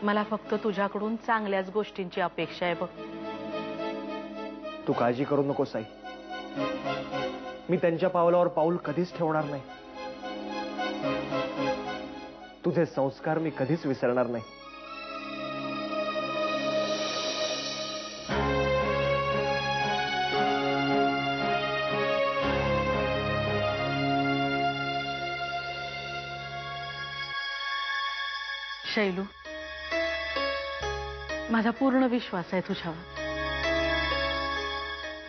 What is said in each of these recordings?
मला फक्त तुझ्याकडून चांगल्याच गोष्टींची अपेक्षा आहे बघ. तू काळजी करू नकोस आई. मी त्यांच्या पावलावर पाऊल कधीच ठेवणार नाही. तुझे संस्कार मी कधीच विसरणार नाही. शैलू, माझा पूर्ण विश्वास आहे तुझ्यावर.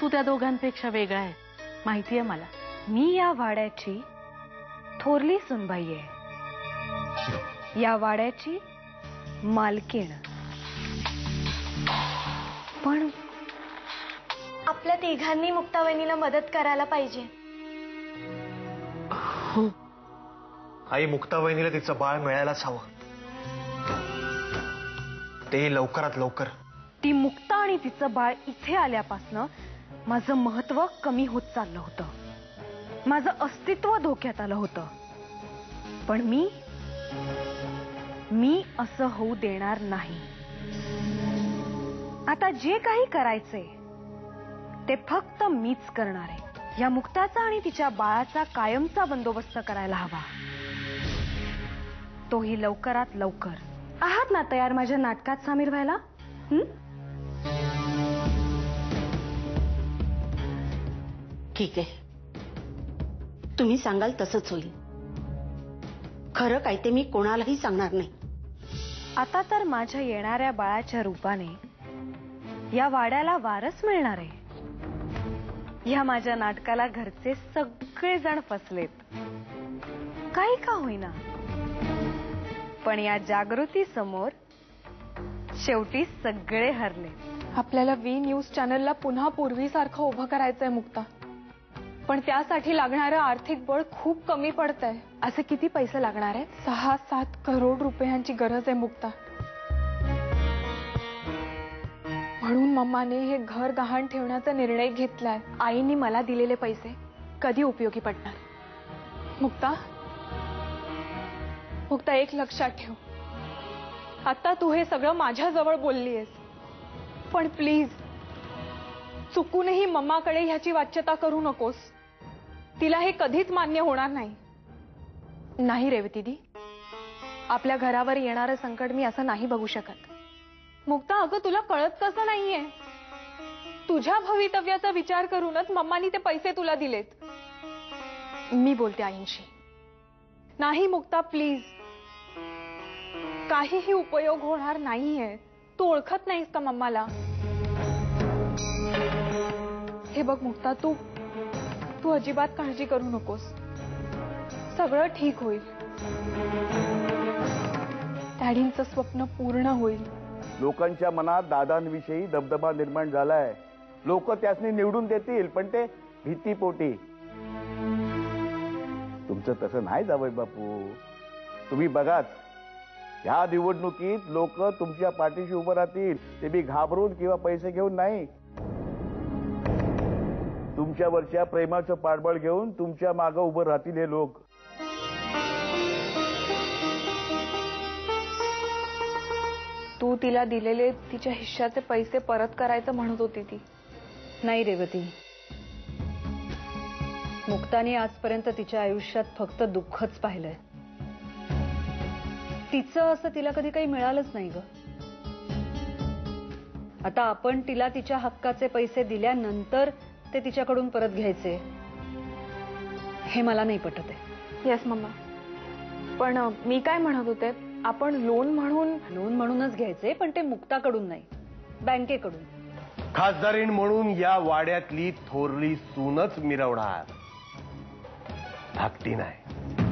तू त्या दोघांपेक्षा वेगळा आहे, माहिती आहे मला. मी या वाड्याची थोरली सुनबाई आहे, या वाड्याची मालकीण. पण आपल्या तिघांनी मुक्तावहिनीला मदत करायला पाहिजे. आई, मुक्तावहिनीला तिचं बाळ मिळायलाच हवं, ते लवकरात लवकर. ती मुक्ता आणि तिचं बाळ इथे आल्यापासनं माझं महत्व कमी होत चाललं होतं, माझं अस्तित्व धोक्यात आलं होतं. पण मी असं होऊ देणार नाही. आता जे काही करायचंय ते फक्त मीच करणार आहे. या मुक्ताचा आणि तिच्या बाळाचा कायमचा बंदोबस्त करायला हवा, तोही लवकरात लवकर. आहात ना तयार माझ्या नाटकात सामील व्हायला? ठीक आहे, तुम्ही सांगाल तसंच होईल. खरं काय ते मी कोणालाही सांगणार नाही. आता तर माझ्या येणाऱ्या बाळाच्या रूपाने या वाड्याला वारस मिळणार आहे. या माझ्या नाटकाला घरचे सगळेजण फसलेत, काही का होईना, पण या जागृती समोर शेवटी सगळे हरले. आपल्याला वी न्यूज चॅनलला पुन्हा पूर्वीसारखं उभं करायचंय मुक्ता, पण त्यासाठी लागणारं आर्थिक बळ खूप कमी पडतंय. असे किती पैसे लागणार आहेत? 6-7 करोड रुपयांची गरज आहे मुक्ता. म्हणून मम्माने हे घर गहाण ठेवण्याचा निर्णय घेतलाय. आईने मला दिलेले पैसे कधी उपयोगी पडणार? मुक्ता, एक लक्षात ठेव, आता तू हे सगळं माझ्याजवळ बोललीयस, पण प्लीज चुकूनही मम्माकडे ह्याची वाच्यता करू नकोस. तिला हे कधीच मान्य होणार नाही. नाही रेवती दी, आपल्या घरावर येणारं संकट मी असं नाही बघू शकत. मुक्ता, अगं तुला कळत कसं नाहीये? तुझ्या भवितव्याचा विचार करूनच मम्मानी ते पैसे तुला दिलेत. मी बोलते आईंशी. नाही मुक्ता, प्लीज, काहीही उपयोग होणार नाहीये. तू ओळखत नाहीस का मम्माला? हे बघ मुक्ता, तू अजिबात काळजी करू नकोस, सगळं ठीक होईल. डॅडींचं स्वप्न पूर्ण होईल. लोकांच्या मनात दादांविषयी दबदबा निर्माण झालाय. लोक त्यासनी निवडून देतील, पण ते भीतीपोटी. तुमचं तसं नाही जावई बापू. तुम्ही बघाच, ह्या निवडणुकीत लोक तुमच्या पाठीशी उभं राहतील, ते बी घाबरून किंवा पैसे घेऊन नाही. तुमच्यावरच्या प्रेमाचं पाठबळ घेऊन तुमच्या मागं उभं राहतील हे लोक. तू तिला दिलेले तिच्या हिश्श्याचे पैसे परत करायचं म्हणत होती ती. नाही रेवती, मुक्ताने आजपर्यंत तिच्या आयुष्यात फक्त दुःखच पाहिलंय. तिचं असं तिला कधी काही मिळालंच नाही ग. आता आपण तिला तिच्या हक्काचे पैसे दिल्यानंतर ते तिच्याकडून परत घ्यायचे, हे मला नाही पटत आहे. येस मम्मा, पण मी काय म्हणत होते, आपण लोन म्हणूनच घ्यायचे, पण ते मुक्ताकडून नाही, बँकेकडून. खासदारीण म्हणून या वाड्यातली थोरली सूनच मिरवणार, धाकटी नाही.